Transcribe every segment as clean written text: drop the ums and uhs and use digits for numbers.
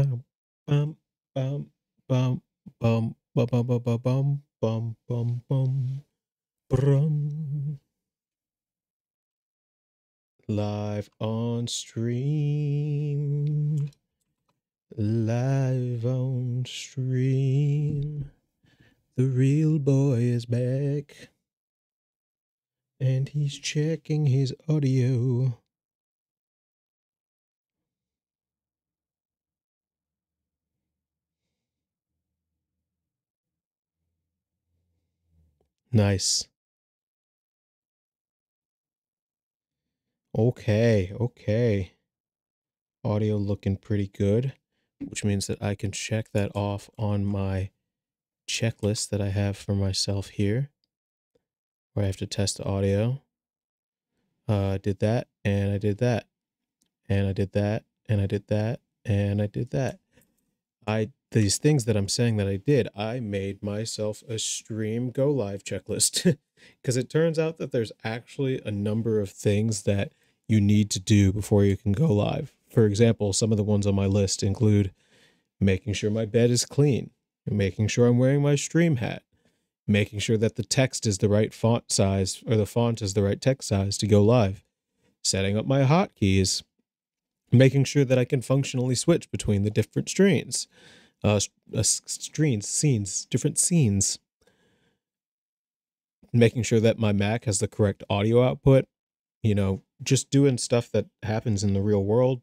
Bum, bum, bum, bum, bum, bum, bum, bum, bum, bum, bum, bum, bum, brum. Live on stream. Live on stream. The real boy is back. And he's checking his audio. Nice. Okay. Audio looking pretty good, which means that I can check that off on my checklist that I have for myself here, where I have to test the audio. I did that, and I did that, and I did that, and I did that, and I did that. These things that I'm saying that I did, I made myself a stream go live checklist because it turns out that there's actually a number of things that you need to do before you can go live. For example, some of the ones on my list include making sure my bed is clean, making sure I'm wearing my stream hat, making sure that the text is the right font size or the font is the right text size to go live, setting up my hotkeys, making sure that I can functionally switch between the different scenes, different scenes, making sure that my Mac has the correct audio output, just doing stuff that happens in the real world,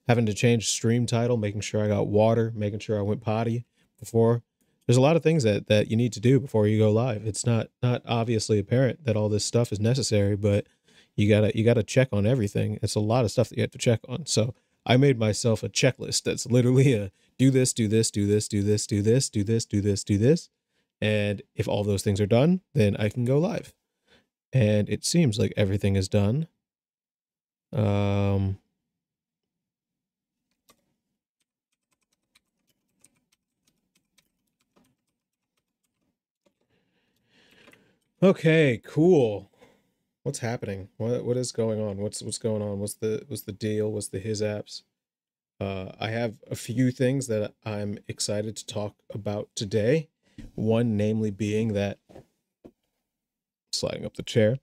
having to change stream title, making sure I got water, making sure I went potty before. There's a lot of things that you need to do before you go live. It's not obviously apparent that all this stuff is necessary, but you gotta check on everything. It's a lot of stuff that you have to check on. So I made myself a checklist that's literally a do this, do this, do this, do this, do this, do this, do this, do this. And if all those things are done, then I can go live. And it seems like everything is done. Okay, cool. What's happening? What is going on? What's going on? What's the deal? What's the his apps? I have a few things that I'm excited to talk about today. One, namely, being that sliding up the chair,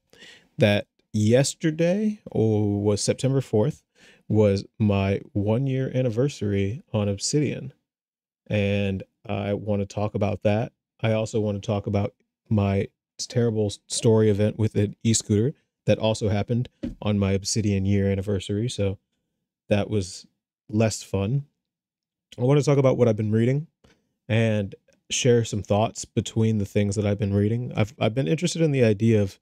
that yesterday, was September 4th, was my 1 year anniversary on Obsidian. And I want to talk about that. I also want to talk about my terrible story event with an e-scooter that also happened on my Obsidian year anniversary. So that was less fun. I want to talk about what I've been reading and share some thoughts between the things that I've been reading. I've been interested in the idea of,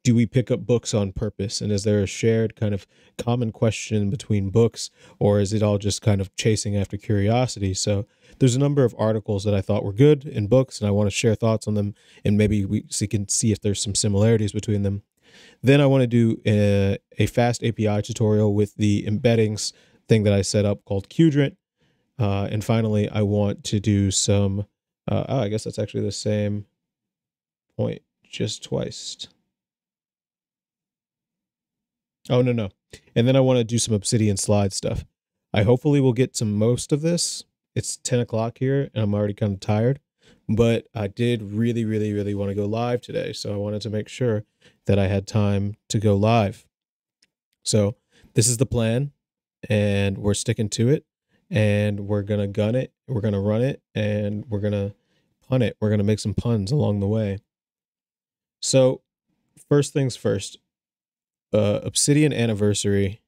do we pick up books on purpose? And is there a shared kind of common question between books, or is it all just kind of chasing after curiosity? So there's a number of articles that I thought were good in books, and I want to share thoughts on them, and maybe we can see if there's some similarities between them. Then I want to do a fast API tutorial with the embeddings thing that I set up called Qdrant. And finally, I want to do some, I guess that's actually the same point, just twice. Oh, no. And then I want to do some Obsidian slide stuff. I hopefully will get to most of this. It's 10 o'clock here, and I'm already kind of tired. But I did really, really, really want to go live today. So I wanted to make sure that I had time to go live. So this is the plan, and we're sticking to it. And we're going to gun it. We're going to run it. And we're going to pun it. We're going to make some puns along the way. So first things first. Obsidian anniversary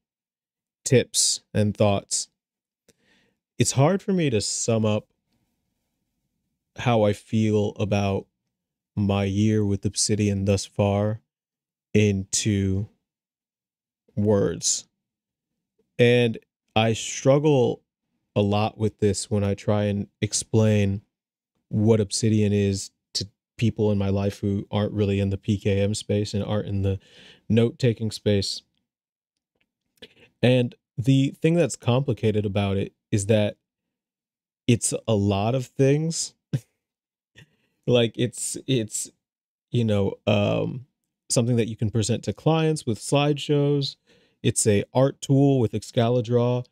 tips and thoughts. It's hard for me to sum up how I feel about my year with Obsidian thus far into words. And I struggle a lot with this when I try and explain what Obsidian is to people in my life who aren't really in the PKM space and aren't in the note-taking space. And the thing that's complicated about it is that it's a lot of things. Like it's something that you can present to clients with slideshows. It's a art tool with Excalidraw.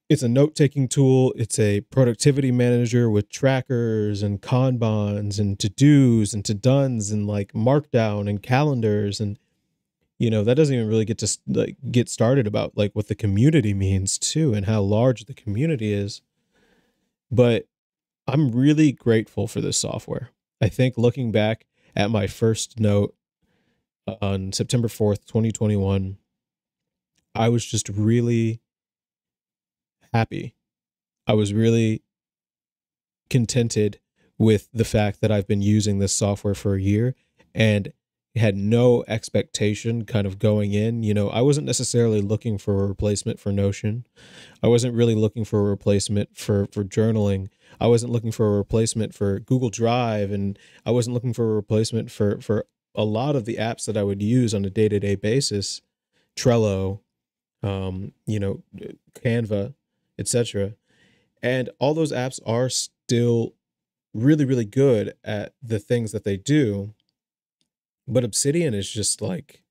It's a note-taking tool. It's a productivity manager with trackers and Kanbans and to-dos and to-dones and like markdown and calendars. And, that doesn't even really get to like get started about like what the community means too and how large the community is. But I'm really grateful for this software. I think looking back at my first note on September 4th, 2021, I was just really happy. I was really contented with the fact that I've been using this software for a year and had no expectation kind of going in. I wasn't necessarily looking for a replacement for Notion. I wasn't really looking for a replacement for journaling. I wasn't looking for a replacement for Google Drive, and I wasn't looking for a replacement for a lot of the apps that I would use on a day-to-day basis, Trello, Canva, etc. And all those apps are still really, really good at the things that they do. But Obsidian is just like,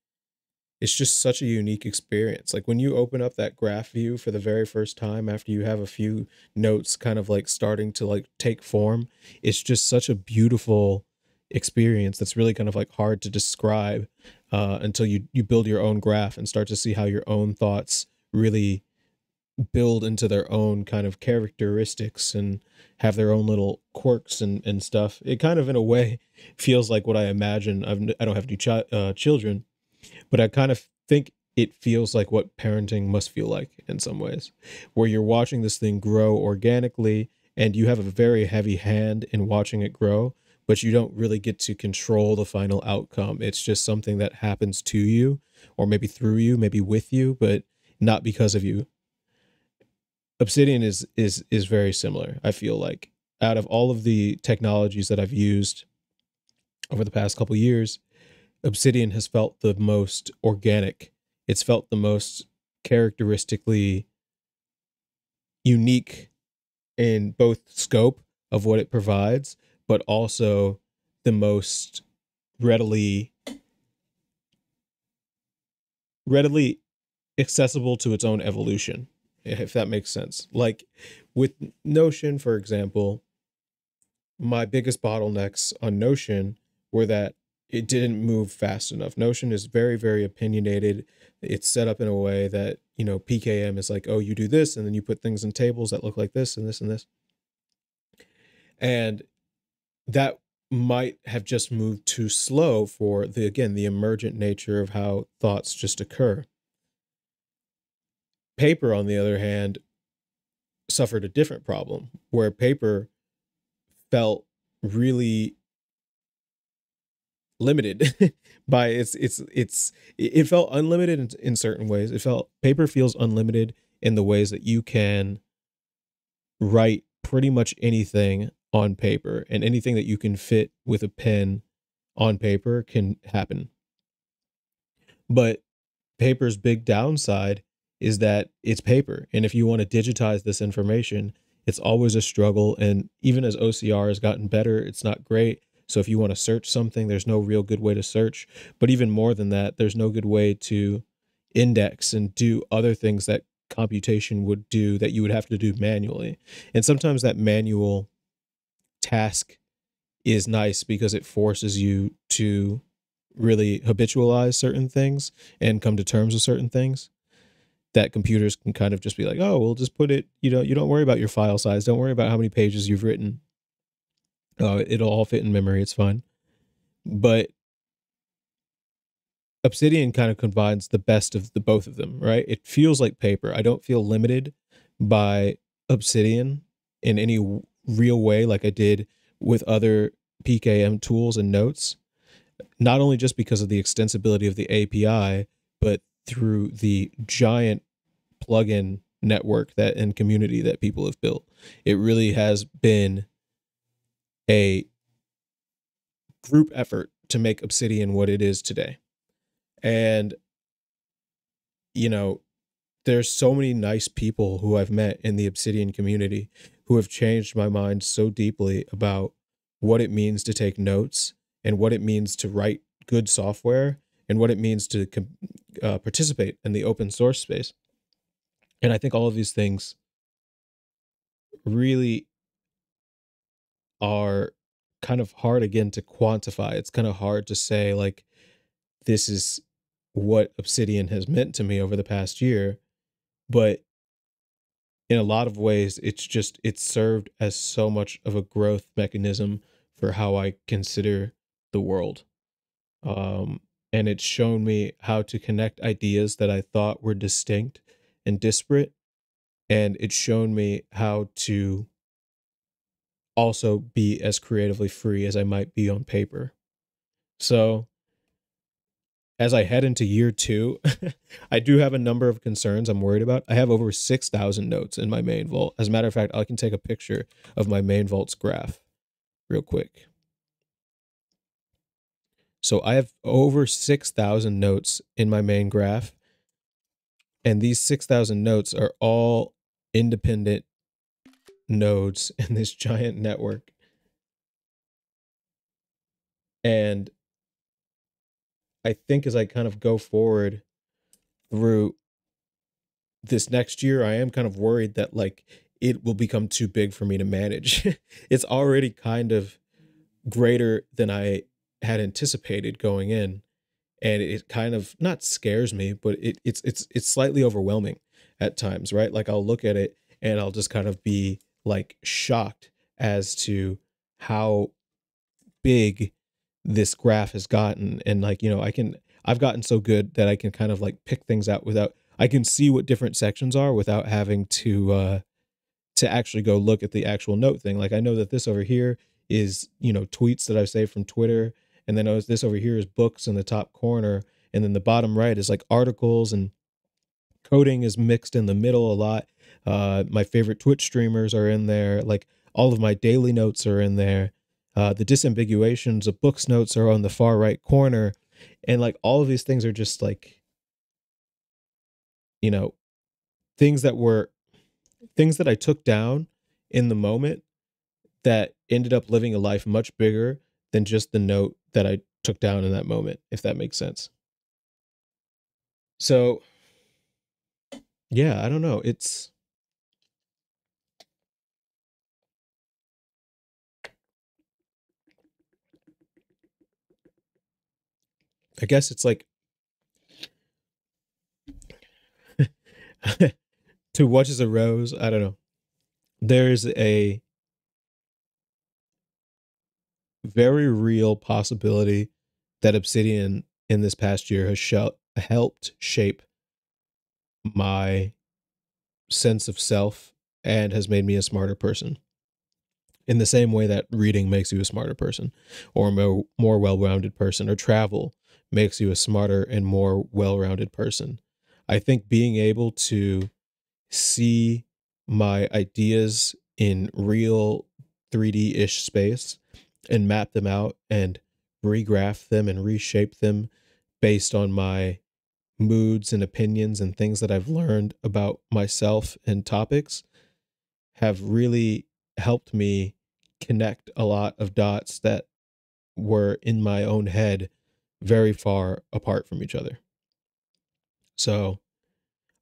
it's just such a unique experience. Like when you open up that graph view for the very first time after you have a few notes kind of like starting to like take form, it's just such a beautiful experience that's really kind of like hard to describe until you build your own graph and start to see how your own thoughts really build into their own kind of characteristics and have their own little quirks and stuff. It kind of in a way feels like what I imagine. I don't have any children, but I kind of think it feels like what parenting must feel like in some ways, where you're watching this thing grow organically and you have a very heavy hand in watching it grow, but you don't really get to control the final outcome. It's just something that happens to you, or maybe through you, maybe with you, but not because of you. Obsidian is very similar. I feel like out of all of the technologies that I've used over the past couple years, Obsidian has felt the most organic. It's felt the most characteristically unique in both scope of what it provides, but also the most readily accessible to its own evolution, if that makes sense. Like with Notion, for example, my biggest bottlenecks on Notion were that it didn't move fast enough. Notion is very, very opinionated. It's set up in a way that, PKM is like, oh, you do this, and then you put things in tables that look like this and this and this. And that might have just moved too slow for the emergent nature of how thoughts just occur. Paper, on the other hand, suffered a different problem where paper felt really limited by it felt unlimited in certain ways. Paper feels unlimited in the ways that you can write pretty much anything on paper, and anything that you can fit with a pen on paper can happen. But paper's big downside is that it's paper. And if you want to digitize this information, it's always a struggle. And even as OCR has gotten better, it's not great. So if you want to search something, there's no real good way to search. But even more than that, there's no good way to index and do other things that computation would do that you would have to do manually. And sometimes that manual task is nice because it forces you to really habitualize certain things and come to terms with certain things that computers can kind of just be like, oh, we'll just put it, you don't worry about your file size. Don't worry about how many pages you've written. It'll all fit in memory. It's fine. But Obsidian kind of combines the best of the both of them, right? It feels like paper. I don't feel limited by Obsidian in any real way like I did with other PKM tools and notes, not only just because of the extensibility of the API, but through the giant plugin network and community that people have built. It really has been a group effort to make Obsidian what it is today. And, there's so many nice people who I've met in the Obsidian community who have changed my mind so deeply about what it means to take notes and what it means to write good software and what it means to participate in the open source space. And I think all of these things really are kind of hard again to quantify. It's kind of hard to say like this is what Obsidian has meant to me over the past year, but in a lot of ways it's served as so much of a growth mechanism for how I consider the world. Um and it's shown me how to connect ideas that I thought were distinct and disparate, and it's shown me how to also be as creatively free as I might be on paper. So, as I head into year 2, I do have a number of concerns I'm worried about. I have over 6,000 notes in my main vault. As a matter of fact, I can take a picture of my main vault's graph real quick. So I have over 6,000 notes in my main graph, and these 6,000 notes are all independent nodes in this giant network. And I think as I kind of go forward through this next year, I am kind of worried that like it will become too big for me to manage. It's already kind of greater than I had anticipated going in, and it kind of not scares me, but it's slightly overwhelming at times, right? Like I'll look at it and I'll just kind of be like shocked as to how big this graph has gotten. And like, you know, I've gotten so good that I can kind of like pick things out without, I can see what different sections are without having to actually go look at the actual note thing. Like I know that this over here is, you know, tweets that I've saved from Twitter, and then this over here is books in the top corner, and then the bottom right is like articles, and coding is mixed in the middle a lot. My favorite Twitch streamers are in there. Like all of my daily notes are in there. The disambiguations of books notes are on the far right corner. And like all of these things are just like, you know, things that were things that I took down in the moment that ended up living a life much bigger than just the note that I took down in that moment, if that makes sense. So, yeah, I don't know. I guess it's like to watch as a rose. I don't know. There's a very real possibility that Obsidian in this past year has helped shape my sense of self and has made me a smarter person. In the same way that reading makes you a smarter person, or a more well-rounded person, or travel makes you a smarter and more well-rounded person. I think being able to see my ideas in real 3D-ish space and map them out and regraph them and reshape them based on my moods and opinions and things that I've learned about myself and topics have really helped me connect a lot of dots that were in my own head very far apart from each other. So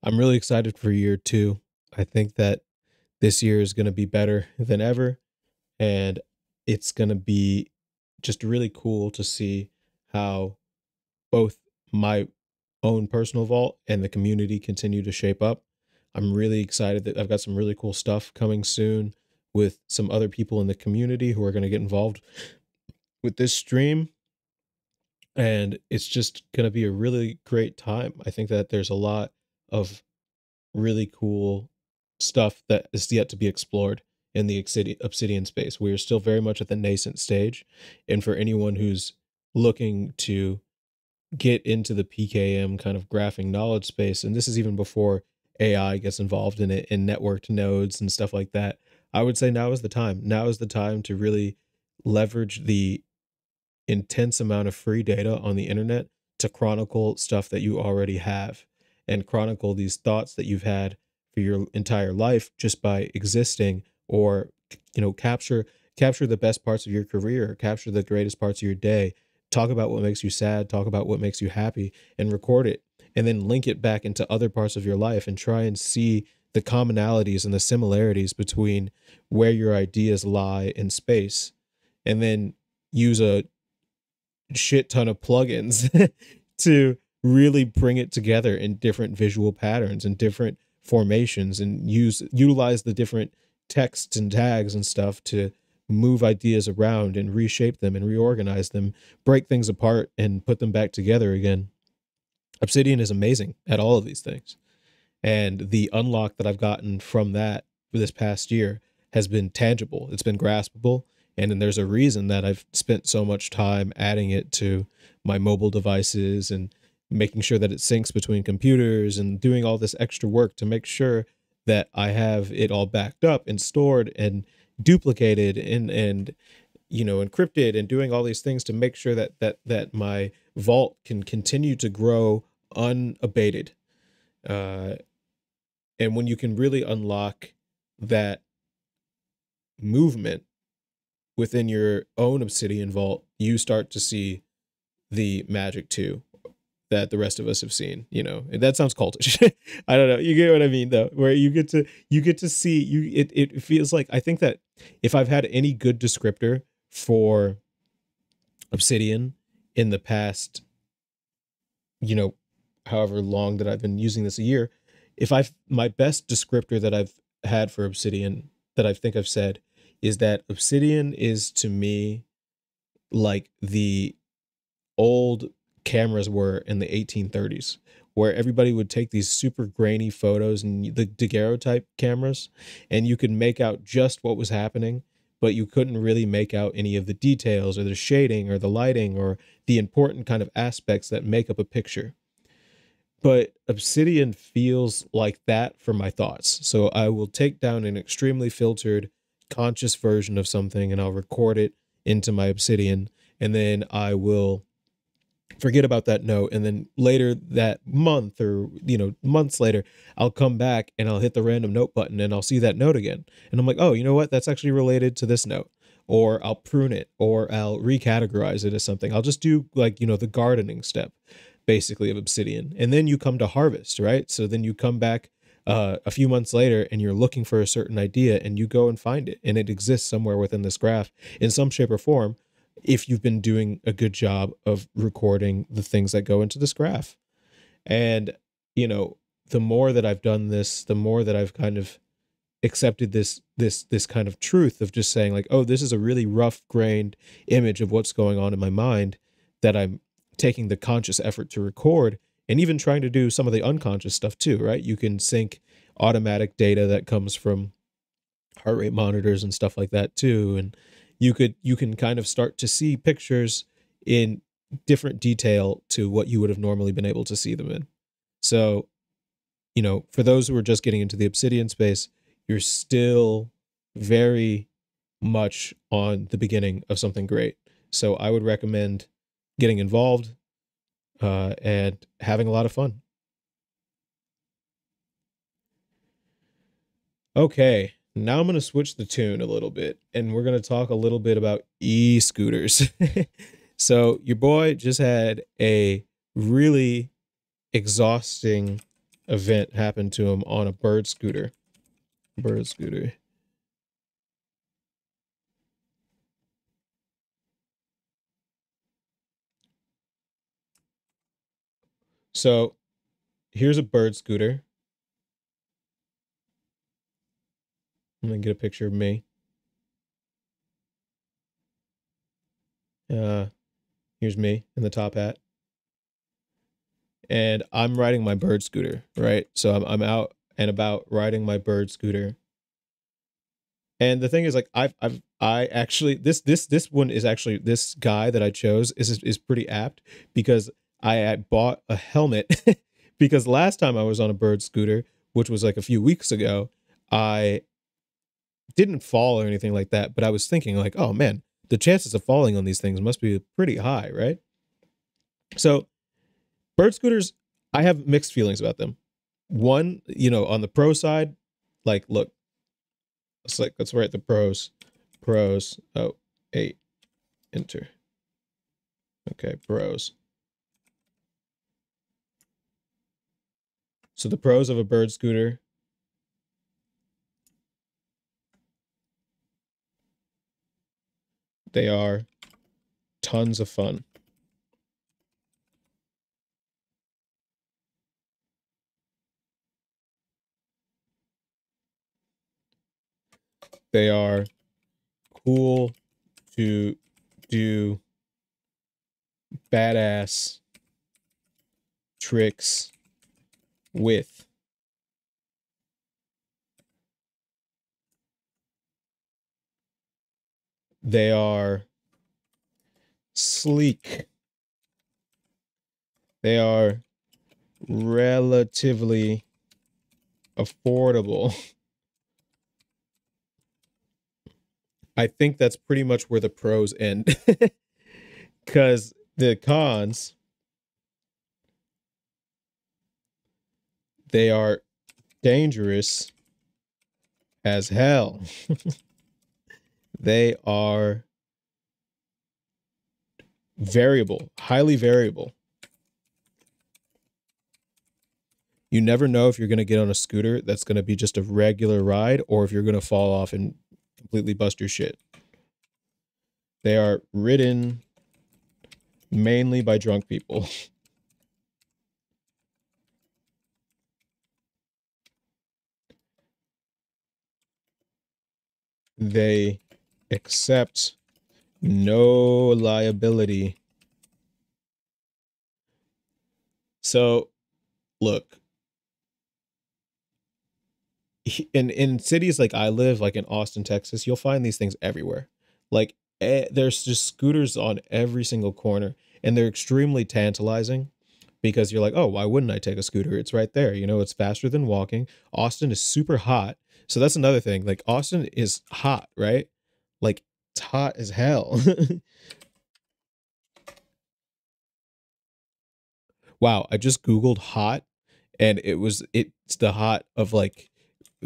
I'm really excited for year 2. I think that this year is going to be better than ever, and it's going to be just really cool to see how both my own personal vault and the community continue to shape up. I'm really excited that I've got some really cool stuff coming soon with some other people in the community who are going to get involved with this stream. And it's just going to be a really great time. I think that there's a lot of really cool stuff that is yet to be explored in the Obsidian space. We are still very much at the nascent stage. And for anyone who's looking to get into the PKM kind of graphing knowledge space, and this is even before AI gets involved in it and networked nodes and stuff like that, I would say now is the time. Now is the time to really leverage the intense amount of free data on the internet to chronicle stuff that you already have and chronicle these thoughts that you've had for your entire life just by existing, or you know, capture the best parts of your career, capture the greatest parts of your day, talk about what makes you sad, talk about what makes you happy, and record it, and then link it back into other parts of your life and try and see the commonalities and the similarities between where your ideas lie in space, and then use a shit ton of plugins to really bring it together in different visual patterns and different formations, and utilize the different texts and tags and stuff to move ideas around and reshape them and reorganize them, break things apart and put them back together again. Obsidian is amazing at all of these things. And the unlock that I've gotten from that for this past year has been tangible. It's been graspable. And then there's a reason that I've spent so much time adding it to my mobile devices and making sure that it syncs between computers and doing all this extra work to make sure that I have it all backed up and stored and duplicated and encrypted, and doing all these things to make sure that my vault can continue to grow unabated. And when you can really unlock that movement within your own Obsidian vault, you start to see the magic too that the rest of us have seen. And that sounds cultish. I don't know. You get what I mean, though, where you get to see it feels like, I think that if I've had any good descriptor for Obsidian in the past, however long that I've been using this, a year, my best descriptor that I've had for Obsidian that I think I've said is that Obsidian is, to me, like the old cameras were in the 1830s, where everybody would take these super grainy photos and the daguerreotype cameras, and you could make out just what was happening, but you couldn't really make out any of the details or the shading or the lighting or the important kind of aspects that make up a picture. But Obsidian feels like that for my thoughts. So I will take down an extremely filtered, conscious version of something, and I'll record it into my Obsidian, and then I will forget about that note, and then later that month, or months later, I'll come back and I'll hit the random note button and I'll see that note again, and I'm like, oh, you know what, that's actually related to this note. Or I'll prune it, or I'll recategorize it as something. I'll just do, like, the gardening step basically of Obsidian, and then you come to harvest, right? So then you come back a few months later and you're looking for a certain idea, and you go and find it, and it exists somewhere within this graph in some shape or form, if you've been doing a good job of recording the things that go into this graph. And, the more that I've done this, the more that I've kind of accepted this kind of truth of just saying, like, oh, this is a really rough grained image of what's going on in my mind that I'm taking the conscious effort to record, and even trying to do some of the unconscious stuff too, right? You can sync automatic data that comes from heart rate monitors and stuff like that too, and you can kind of start to see pictures in different detail to what you would have normally been able to see them in. So, for those who are just getting into the Obsidian space, you're still very much on the beginning of something great. So I would recommend getting involved and having a lot of fun. Okay, now I'm going to switch the tune a little bit, and we're going to talk a little bit about e-scooters. So your boy just had a really exhausting event happen to him on a bird scooter. So here's a bird scooter. I'm going to get a picture of me. Here's me in the top hat. And I'm riding my bird scooter, right? So I'm out and about riding my bird scooter. And the thing is, like, I actually, this one is actually, this guy that I chose is pretty apt, because I bought a helmet because last time I was on a bird scooter, which was like a few weeks ago, I didn't fall or anything like that, but I was thinking, like, oh man, the chances of falling on these things must be pretty high, right? So bird scooters, I have mixed feelings about them. One, on the pro side, like, look, let's write the pros. Oh, 8, enter. Okay, pros. So the pros of a bird scooter They are tons of fun. They are cool to do badass tricks with. They are sleek. They are relatively affordable. I think that's pretty much where the pros end. Because the cons, they are dangerous as hell. They are variable, highly variable. You never know if you're going to get on a scooter that's going to be just a regular ride or if you're going to fall off and completely bust your shit. They are ridden mainly by drunk people. They accept no liability. So, look, in cities like I live, like in Austin, Texas, you'll find these things everywhere. Like there's just scooters on every single corner, and they're extremely tantalizing because you're like, oh, why wouldn't I take a scooter? It's right there. You know, it's faster than walking. Austin is super hot. So that's another thing. Like Austin is hot, right? Like it's hot as hell. Wow, I just Googled hot and it's the hot of like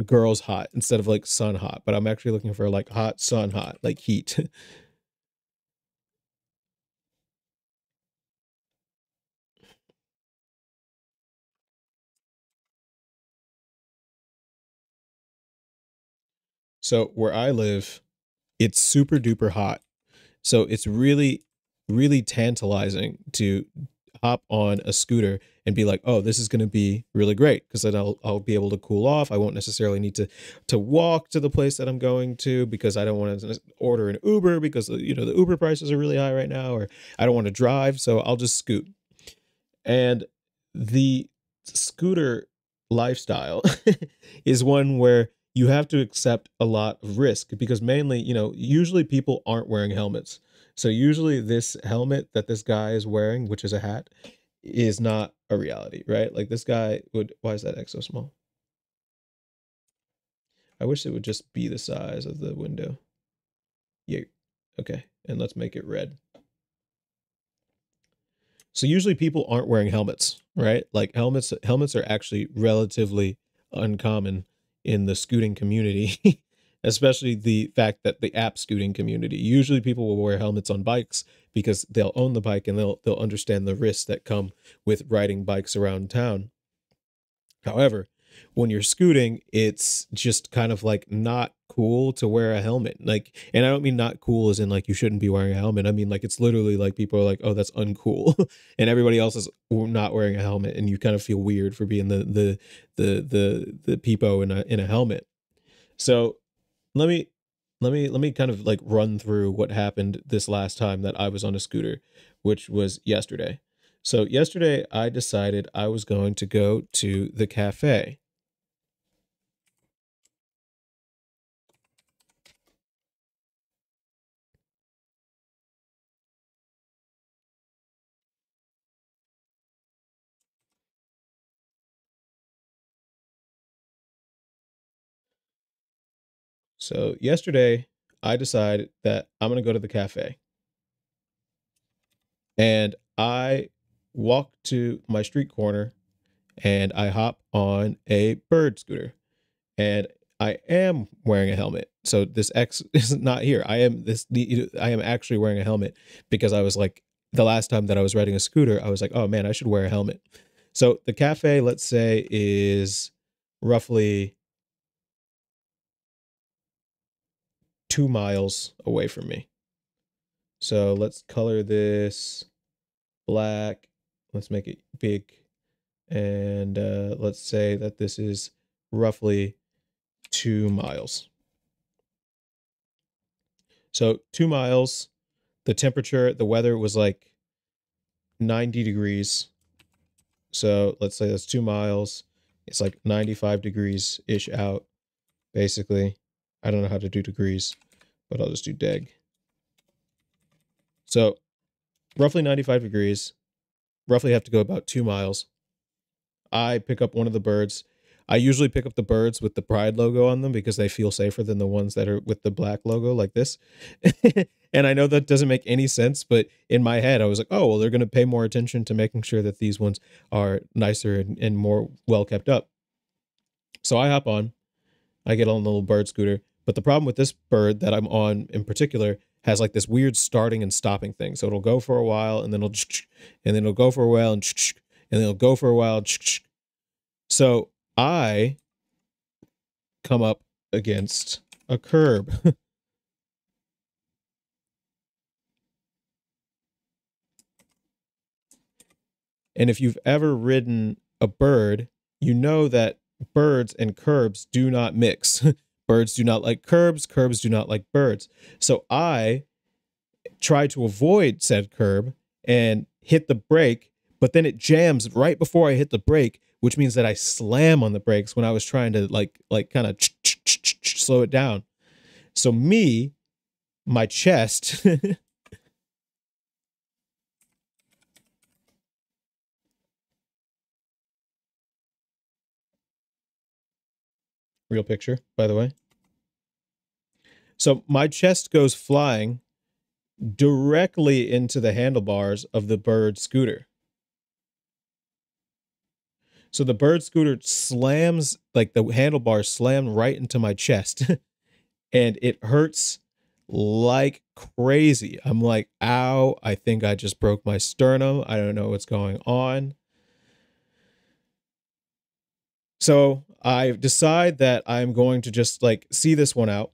girls hot instead of like sun hot, but I'm actually looking for like hot sun hot, like heat. So where I live, it's super duper hot. So it's really, really tantalizing to hop on a scooter and be like, oh, this is going to be really great because then I'll be able to cool off. I won't necessarily need to walk to the place that I'm going to because I don't want to order an Uber because you know the Uber prices are really high right now, or I don't want to drive, so I'll just scoot. And the scooter lifestyle is one where you have to accept a lot of risk because mainly, you know, usually people aren't wearing helmets. So usually this helmet that this guy is wearing, which is a hat, is not a reality, right? Like this guy would, why is that X so small? I wish it would just be the size of the window. Yeah. Okay. And let's make it red. So usually people aren't wearing helmets, right? Like helmets are actually relatively uncommon in the scooting community, especially the fact that the app scooting community. Usually people will wear helmets on bikes because they'll own the bike and they'll understand the risks that come with riding bikes around town. However, when you're scooting, it's just kind of like not cool to wear a helmet. Like, and I don't mean not cool as in like you shouldn't be wearing a helmet. I mean like it's literally like people are like, oh, that's uncool, and everybody else is not wearing a helmet, and you kind of feel weird for being the peepo in a helmet. So let me let me kind of like run through what happened this last time that I was on a scooter, which was yesterday. So yesterday I decided I was going to go to the cafe. So yesterday I decided that I'm going to go to the cafe. And I walk to my street corner and I hop on a bird scooter. And I am wearing a helmet. So this X is not here. I am actually wearing a helmet because I was like the last time that I was riding a scooter, I was like, oh man, I should wear a helmet. So the cafe, let's say, is roughly 2 miles away from me. So let's color this black. Let's make it big. And let's say that this is roughly 2 miles. So 2 miles, the temperature, the weather was like 90 degrees. So let's say that's 2 miles. It's like 95 degrees ish out, basically. I don't know how to do degrees, but I'll just do deg. So roughly 95 degrees, roughly have to go about 2 miles. I pick up one of the birds. I usually pick up the birds with the Pride logo on them because they feel safer than the ones that are with the black logo like this. And I know that doesn't make any sense, but in my head, I was like, oh, well, they're going to pay more attention to making sure that these ones are nicer and more well kept up. So I hop on, I get on the little bird scooter. But the problem with this bird that I'm on in particular has like this weird starting and stopping thing. So it'll go for a while and then it'll go for a while and then it'll go for a while. So I come up against a curb. And if you've ever ridden a bird, you know that birds and curbs do not mix. Birds do not like curbs, curbs do not like birds. So I try to avoid said curb and hit the brake, but then it jams right before I hit the brake, which means that I slam on the brakes when I was trying to like kind of slow it down. So my chest real picture, by the way. So my chest goes flying directly into the handlebars of the bird scooter. So the bird scooter slams, like the handlebars slam right into my chest and it hurts like crazy. I'm like, ow, I think I just broke my sternum. I don't know what's going on. So I decide that I'm going to just like see this one out.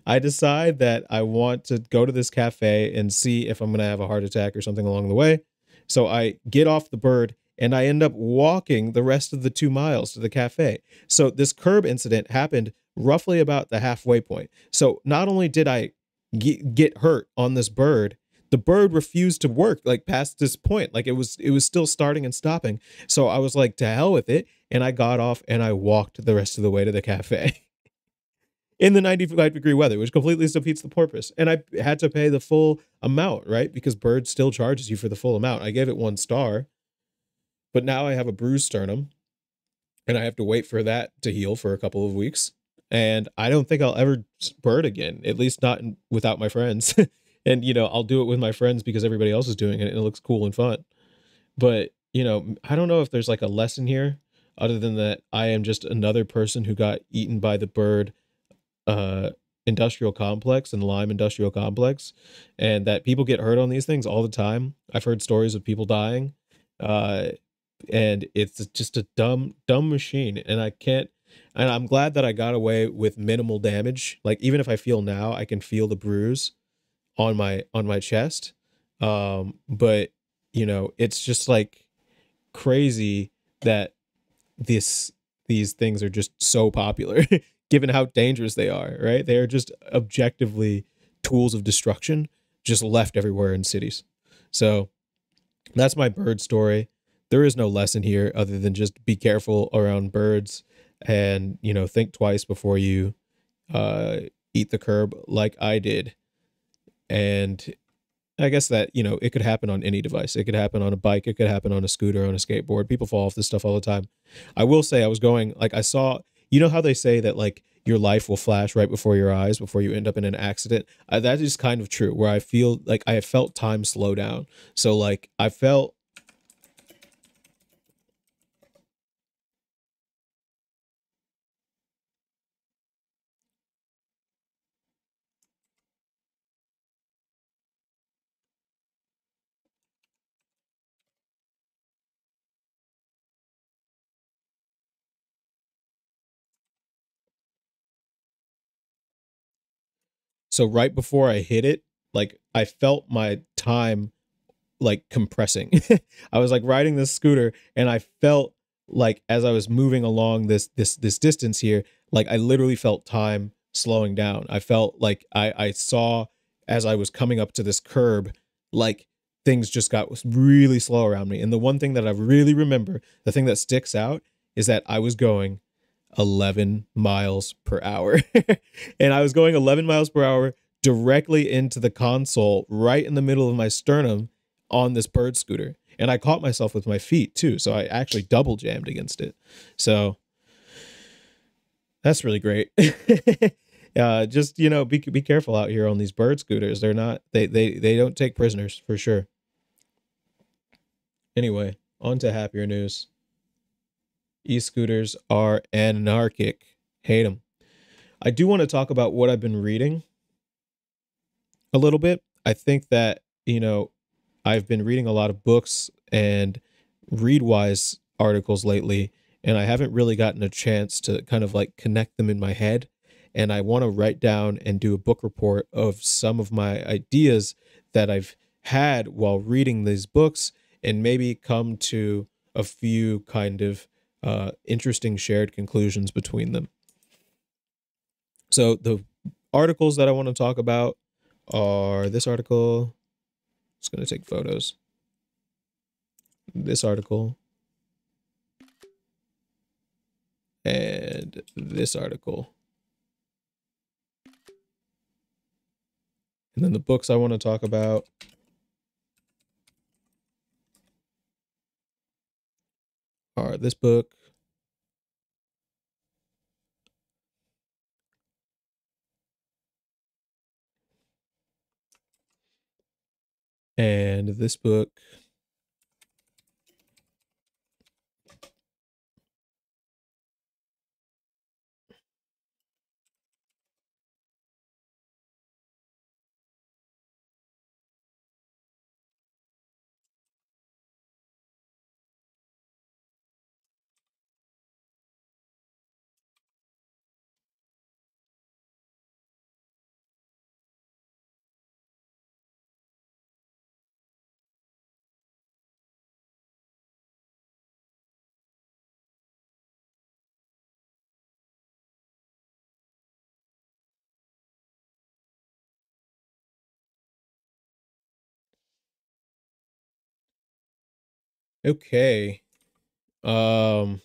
I decide that I want to go to this cafe and see if I'm going to have a heart attack or something along the way. So I get off the bird and I end up walking the rest of the 2 miles to the cafe. So this curb incident happened roughly about the halfway point. So not only did I get hurt on this bird, the bird refused to work like past this point. Like it was still starting and stopping. So I was like, to hell with it. And I got off and I walked the rest of the way to the cafe in the 95-degree weather, which completely defeats the purpose. And I had to pay the full amount, right? Because Bird still charges you for the full amount. I gave it 1 star, but now I have a bruised sternum and I have to wait for that to heal for a couple of weeks. And I don't think I'll ever bird again, at least not without my friends. And, I'll do it with my friends because everybody else is doing it and it looks cool and fun. But, I don't know if there's like a lesson here other than that I am just another person who got eaten by the bird industrial complex and Lime industrial complex, and that people get hurt on these things all the time. I've heard stories of people dying, uh, and it's just a dumb machine. And I can't. And I'm glad that I got away with minimal damage. Like even if I feel now, I can feel the bruise on my chest. But it's just like crazy that this these things are just so popular given how dangerous they are, right? They are just objectively tools of destruction just left everywhere in cities. So that's my bird story. There is no lesson here other than just be careful around birds and think twice before you uh eat the curb like I did. And I guess that, it could happen on any device. It could happen on a bike. It could happen on a scooter, on a skateboard. People fall off this stuff all the time. I will say I was going, like I saw, how they say that like your life will flash right before your eyes before you end up in an accident? That is kind of true, where I feel like I have felt time slow down. So like I felt, so right before I hit it, like I felt my time like compressing. I was like riding this scooter and I felt like as I was moving along this distance here, like I literally felt time slowing down. I felt like I saw as I was coming up to this curb, like things just got really slow around me. And the one thing that I really remember, the thing that sticks out is that I was going 11 miles per hour. And I was going 11 miles per hour directly into the console right in the middle of my sternum on this bird scooter. And I caught myself with my feet too. So I actually double jammed against it. So that's really great. Just, be careful out here on these bird scooters. They're not, they don't take prisoners for sure. Anyway, on to happier news. E-scooters are anarchic. Hate them. I do want to talk about what I've been reading a little bit. I think that, I've been reading a lot of books and Readwise articles lately, and I haven't really gotten a chance to kind of like connect them in my head. And I want to write down and do a book report of some of my ideas that I've had while reading these books and maybe come to a few kind of interesting shared conclusions between them. So the articles that I want to talk about are this article. Just going to take photos. This article. And this article. And then the books I want to talk about are this book. And this book. Okay. Um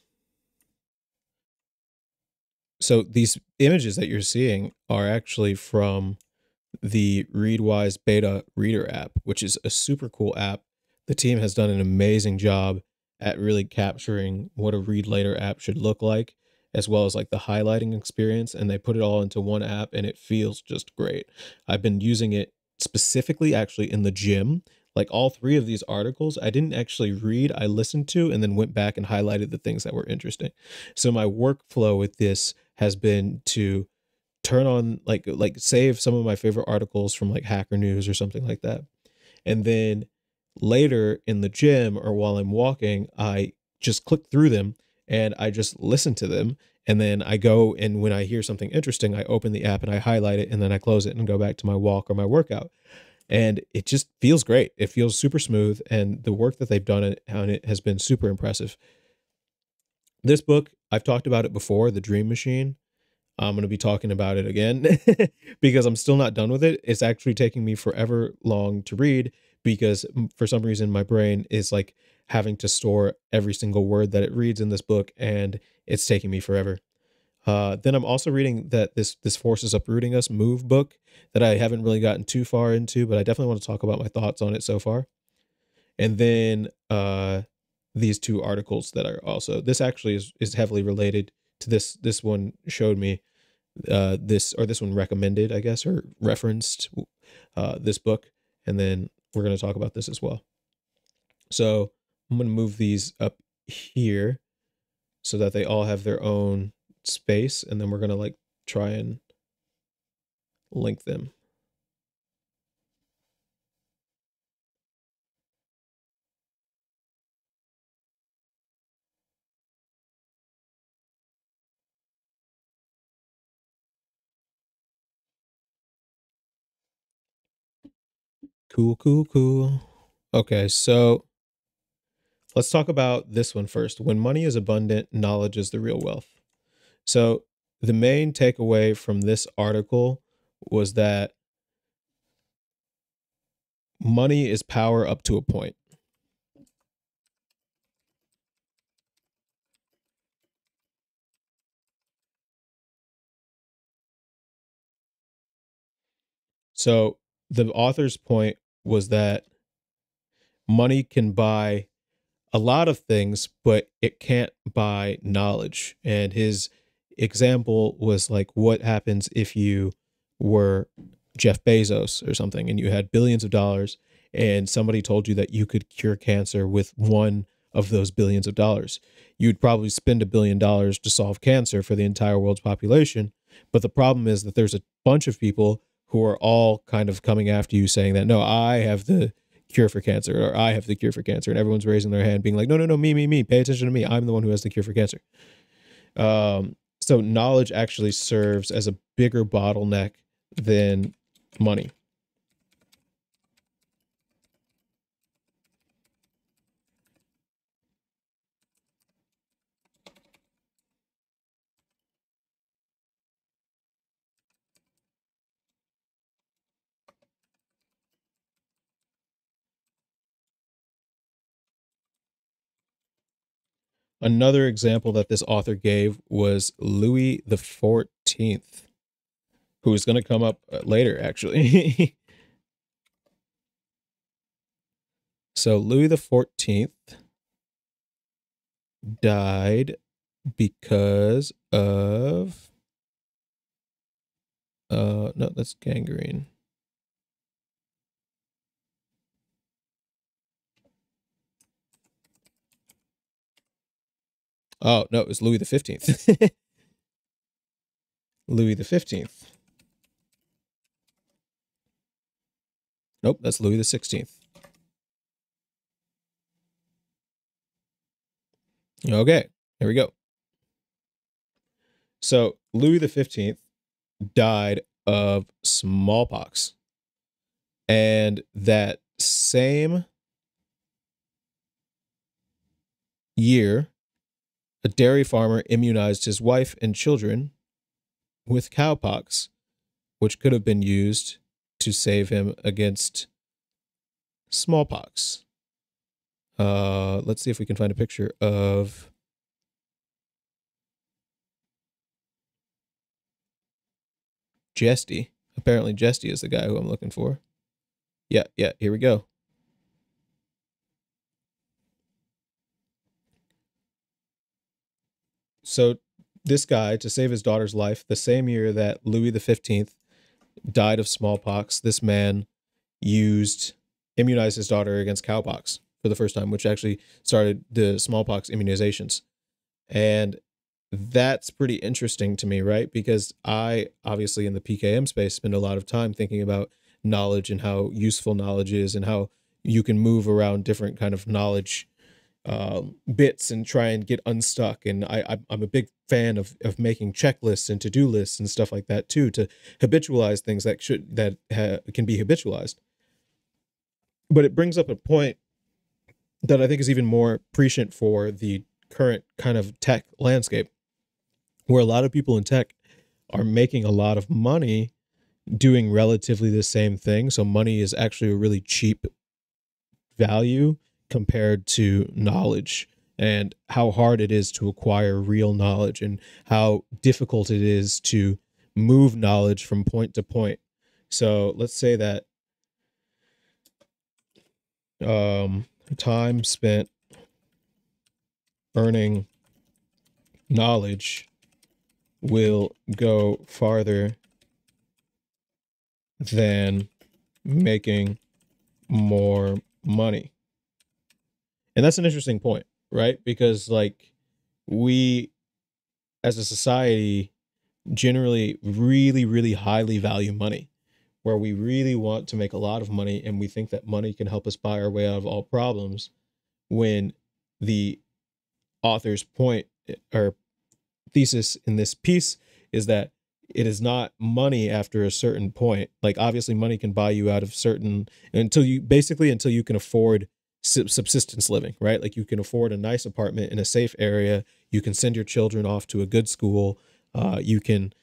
so these images that you're seeing are actually from the Readwise Beta Reader app, which is a super cool app. The team has done an amazing job at really capturing what a read later app should look like, as well as like the highlighting experience. And they put it all into one app and it feels just great. I've been using it specifically actually in the gym. Like all three of these articles, I didn't actually read, I listened to, and then went back and highlighted the things that were interesting. So my workflow with this has been to turn on like save some of my favorite articles from like Hacker News or something like that. And then later in the gym or while I'm walking, I just click through them and I just listen to them. And then I go and when I hear something interesting, I open the app and I highlight it and then I close it and go back to my walk or my workout. And it just feels great. It feels super smooth. And the work that they've done on it has been super impressive. This book, I've talked about it before, The Dream Machine. I'm going to be talking about it again because I'm still not done with it. It's actually taking me forever long to read because for some reason my brain is like having to store every single word that it reads in this book and it's taking me forever. Then I'm also reading that this Forces Uprooting Us Move book that I haven't really gotten too far into, but I definitely want to talk about my thoughts on it so far. And then these two articles that are also this actually is heavily related to this one showed me this one recommended, I guess, or referenced this book, and then we're going to talk about this as well. So I'm going to move these up here so that they all have their own space, and then we're going to like try and link them. Cool. Okay, so let's talk about this one first. When money is abundant, knowledge is the real wealth. So the main takeaway from this article was that money is power up to a point. So the author's point was that money can buy a lot of things, but it can't buy knowledge. And his example was like, what happens if you were Jeff Bezos or something and you had billions of dollars and somebody told you that you could cure cancer with one of those billions of dollars? You'd probably spend $1 billion to solve cancer for the entire world's population. But the problem is that there's a bunch of people who are all kind of coming after you saying that, no, I have the cure for cancer, or I have the cure for cancer, and everyone's raising their hand being like, no, me, pay attention to me, I'm the one who has the cure for cancer. So knowledge actually serves as a bigger bottleneck than money. Another example that this author gave was Louis the 14th, who is going to come up later, actually. So Louis the 14th died because of no, that's gangrene. Oh, no, it was Louis the 15th. Louis the 15th. Nope, that's Louis the 16th. Okay, here we go. So Louis the 15th died of smallpox. And that same year, a dairy farmer immunized his wife and children with cowpox, which could have been used to save him against smallpox. Let's see if we can find a picture of Jesty. Apparently Jesty is the guy who I'm looking for. Yeah, here we go. So this guy, to save his daughter's life, the same year that Louis the 15th died of smallpox, this man immunized his daughter against cowpox for the first time, which actually started the smallpox immunizations. And that's pretty interesting to me, right? Because I, obviously in the PKM space, spend a lot of time thinking about knowledge and how useful knowledge is and how you can move around different kind of knowledge bits and try and get unstuck. And I'm a big fan of making checklists and to-do lists and stuff like that too, to habitualize things that can be habitualized. But it brings up a point that I think is even more prescient for the current kind of tech landscape, where a lot of people in tech are making a lot of money doing relatively the same thing. So money is actually a really cheap value compared to knowledge, and how hard it is to acquire real knowledge and how difficult it is to move knowledge from point to point. So let's say that time spent earning knowledge will go farther than making more money. And that's an interesting point, right? Because like we as a society generally really, really highly value money, where we really want to make a lot of money and we think that money can help us buy our way out of all problems, when the author's point or thesis in this piece is that it is not money after a certain point. Like obviously money can buy you out of certain, until you can afford subsistence living, right? Like you can afford a nice apartment in a safe area, you can send your children off to a good school, you can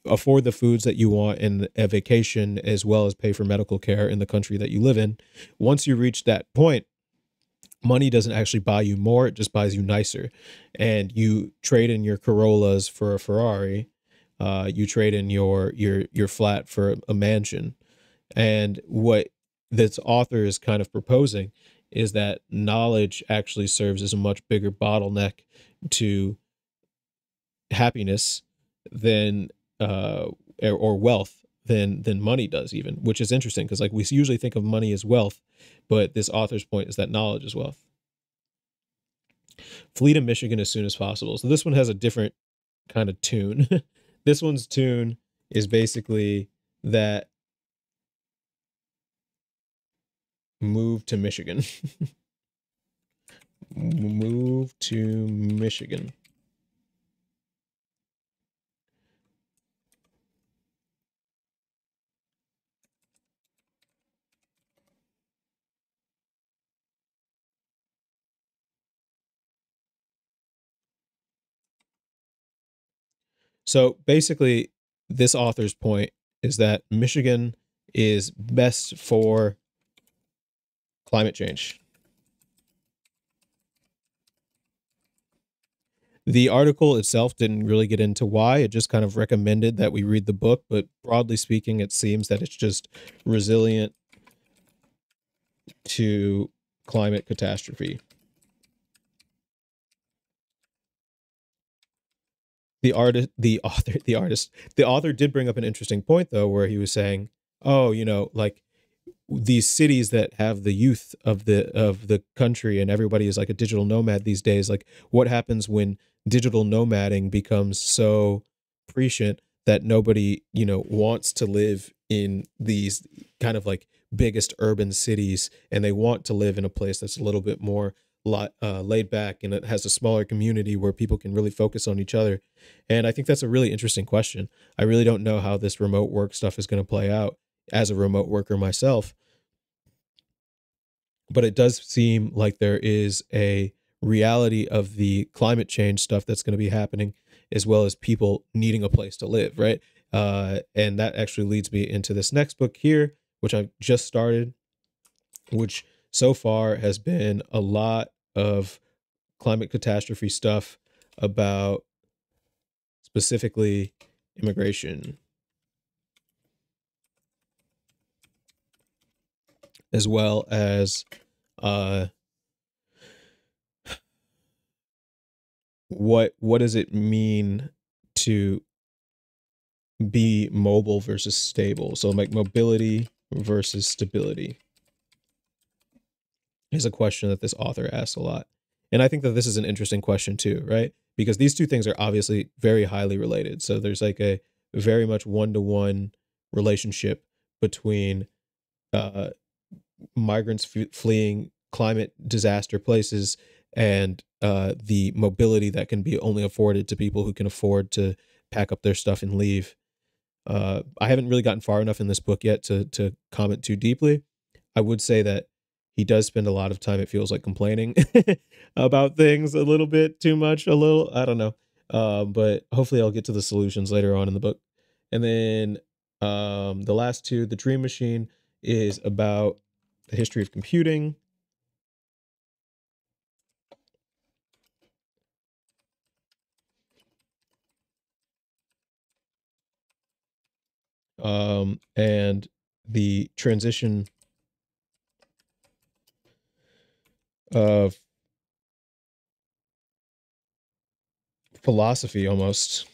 afford the foods that you want and a vacation, as well as pay for medical care in the country that you live in. Once you reach that point, money doesn't actually buy you more, it just buys you nicer. And you trade in your Corollas for a Ferrari, you trade in your flat for a mansion. And what this author is kind of proposing is that knowledge actually serves as a much bigger bottleneck to happiness than or wealth than money does, even, which is interesting because like we usually think of money as wealth, but this author's point is that knowledge is wealth. Flee to Michigan as soon as possible. So this one has a different kind of tune. This one's tune is basically that move to Michigan. Move to Michigan. So basically, this author's point is that Michigan is best for climate change. The article itself didn't really get into why. It just kind of recommended that we read the book, but broadly speaking, it seems that it's just resilient to climate catastrophe. The author did bring up an interesting point though, where he was saying, "Oh, like these cities that have the youth of the country and everybody is like a digital nomad these days, like what happens when digital nomading becomes so prescient that nobody wants to live in these kind of like biggest urban cities, and they want to live in a place that's a little bit more laid back, and it has a smaller community where people can really focus on each other." And I think that's a really interesting question. I really don't know how this remote work stuff is going to play out as a remote worker myself, but it does seem like there is a reality of the climate change stuff that's going to be happening, as well as people needing a place to live, right? And that actually leads me into this next book here, which I've just started, which so far has been a lot of climate catastrophe stuff about specifically immigration, as well as what does it mean to be mobile versus stable. So like mobility versus stability is a question that this author asks a lot. And I think that this is an interesting question too, right? Because these two things are obviously very highly related. So there's like a very much one-to-one relationship between uh, migrants fleeing climate disaster places and the mobility that can be only afforded to people who can afford to pack up their stuff and leave. I haven't really gotten far enough in this book yet to comment too deeply. I would say that he does spend a lot of time, it feels like, complaining about things a little bit too much, a little, I don't know. But hopefully I'll get to the solutions later on in the book. And then the last two, The Dream Machine, is about the history of computing. And the transition of philosophy almost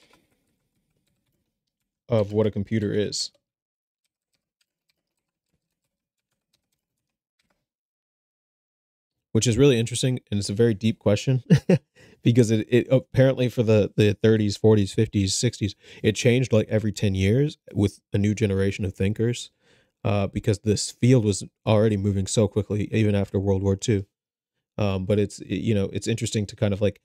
of what a computer is, which is really interesting, and it's a very deep question because it apparently for the 30s, 40s, 50s, 60s, it changed like every 10 years with a new generation of thinkers, because this field was already moving so quickly even after World War II. But you know, it's interesting to kind of like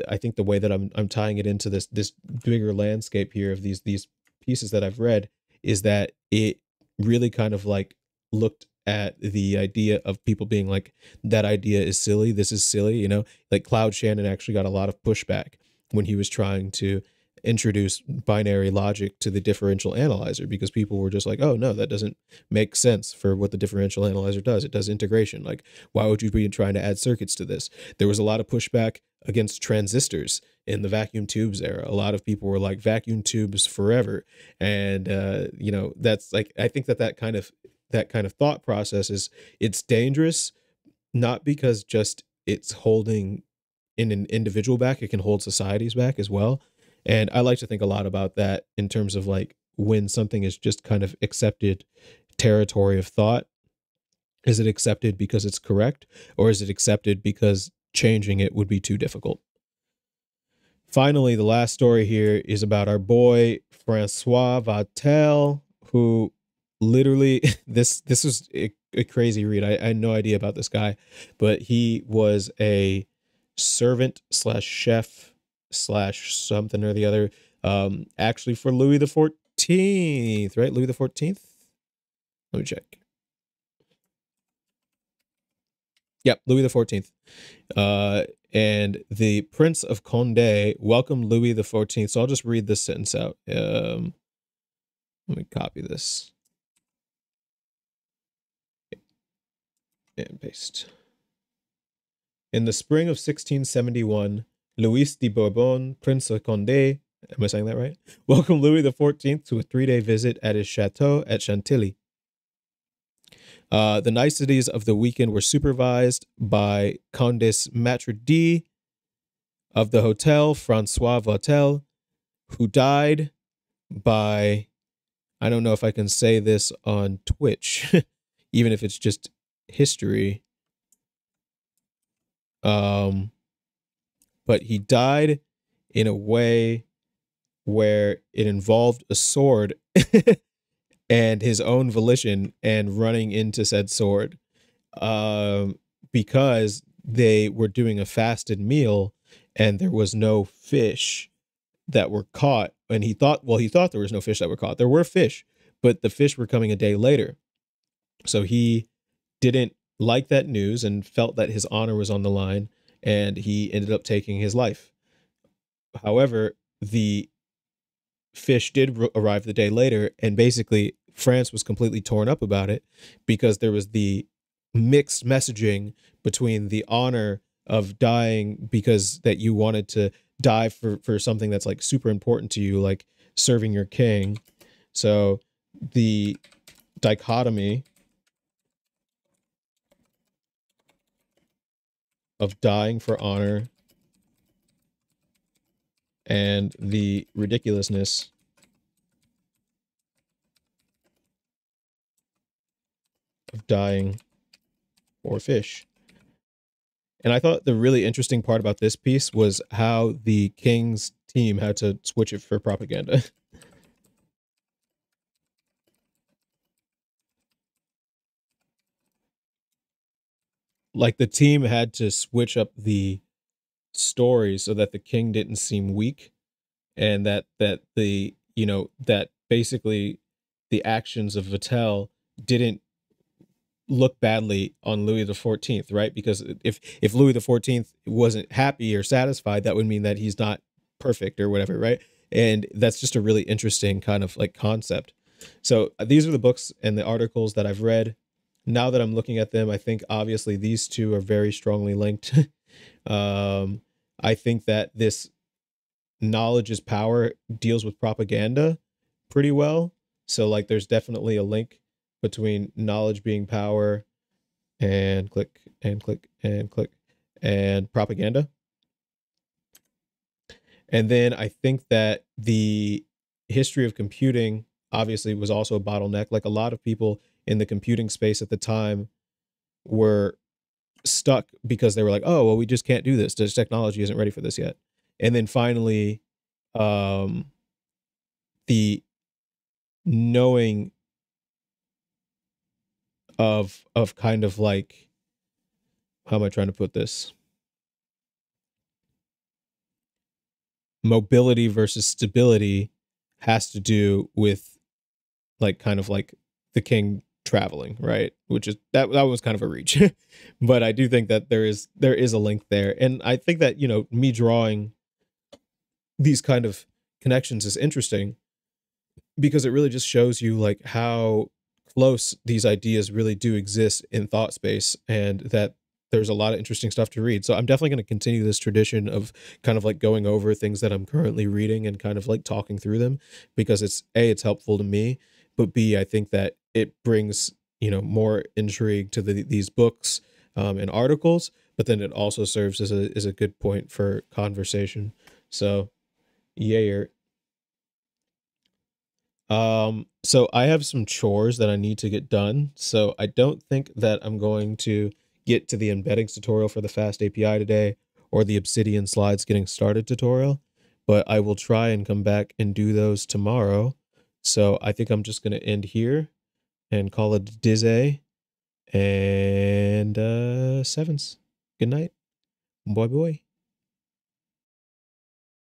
I think the way that I'm tying it into this bigger landscape here of these pieces that I've read is that it really kind of like looked at the idea of people being like, that idea is silly, this is silly, you know, like Cloud Shannon actually got a lot of pushback when he was trying to introduce binary logic to the differential analyzer, because people were just like, oh no, that doesn't make sense for what the differential analyzer does. It does integration. Like, why would you be trying to add circuits to this? There was a lot of pushback against transistors in the vacuum tubes era. A lot of people were like, vacuum tubes forever. And you know, that's like, I think that kind of thought process is, it's dangerous, not because just it's holding in an individual back, it can hold societies back as well. And I like to think a lot about that in terms of like, when something is just kind of accepted territory of thought, is it accepted because it's correct, or is it accepted because changing it would be too difficult? Finally, the last story here is about our boy Francois Vatel, who literally this was a crazy read. I had no idea about this guy, but he was a servant slash chef slash something or the other, actually for Louis the 14th, right? Louis the 14th. Let me check. Yep, Louis the 14th. And the Prince of Condé welcomed Louis the 14th. So I'll just read this sentence out. Let me copy this and paste. In the spring of 1671, Louis de Bourbon, Prince of Condé, am I saying that right? Welcomed Louis the 14th to a 3-day visit at his chateau at Chantilly. The niceties of the weekend were supervised by Comtesse Maitre D of the hotel, Francois Vatel, who died by, I don't know if I can say this on Twitch, even if it's just history. But he died in a way where it involved a sword and his own volition and running into said sword, because they were doing a fasted meal and there was no fish that were caught. And he thought there was no fish that were caught. There were fish, but the fish were coming a day later. So he didn't like that news and felt that his honor was on the line, and he ended up taking his life. However, the fish did arrive the day later, and basically France was completely torn up about it, because there was the mixed messaging between the honor of dying because that you wanted to die for something that's like super important to you, like serving your king. So the dichotomy of dying for honor and the ridiculousness of dying for fish. And I thought the really interesting part about this piece was how the king's team had to switch it for propaganda. Like, the team had to switch up the story so that the king didn't seem weak, and that the, you know, that basically the actions of Vatel didn't look badly on Louis the 14th, right? Because if Louis the 14th wasn't happy or satisfied, that would mean that he's not perfect or whatever, right? And that's just a really interesting kind of like concept. So these are the books and the articles that I've read. Now that I'm looking at them, I think obviously these two are very strongly linked. I think that this knowledge is power deals with propaganda pretty well. So like there's definitely a link between knowledge being power and click and click and click and propaganda. And then I think that the history of computing obviously was also a bottleneck. Like, a lot of people in the computing space at the time were stuck because they were like, oh, well, we just can't do this. This technology isn't ready for this yet. And then finally, the knowing of kind of like, how am I trying to put this? Mobility versus stability has to do with like kind of like the king traveling, right? Which is that was kind of a reach. But I do think that there is a link there. And I think that, me drawing these kind of connections is interesting because it really just shows you like how close these ideas really do exist in thought space, and that there's a lot of interesting stuff to read. So I'm definitely going to continue this tradition of kind of like going over things that I'm currently reading and kind of like talking through them, because it's helpful to me, but B, I think that it brings, more intrigue to these books and articles, but then it also serves as a good point for conversation. So yeah. So I have some chores that I need to get done. So I don't think that I'm going to get to the embeddings tutorial for the Fast API today, or the Obsidian slides getting started tutorial, but I will try and come back and do those tomorrow. So I think I'm just going to end here and call it a Dizzy, and sevens. Good night. Boy, boy.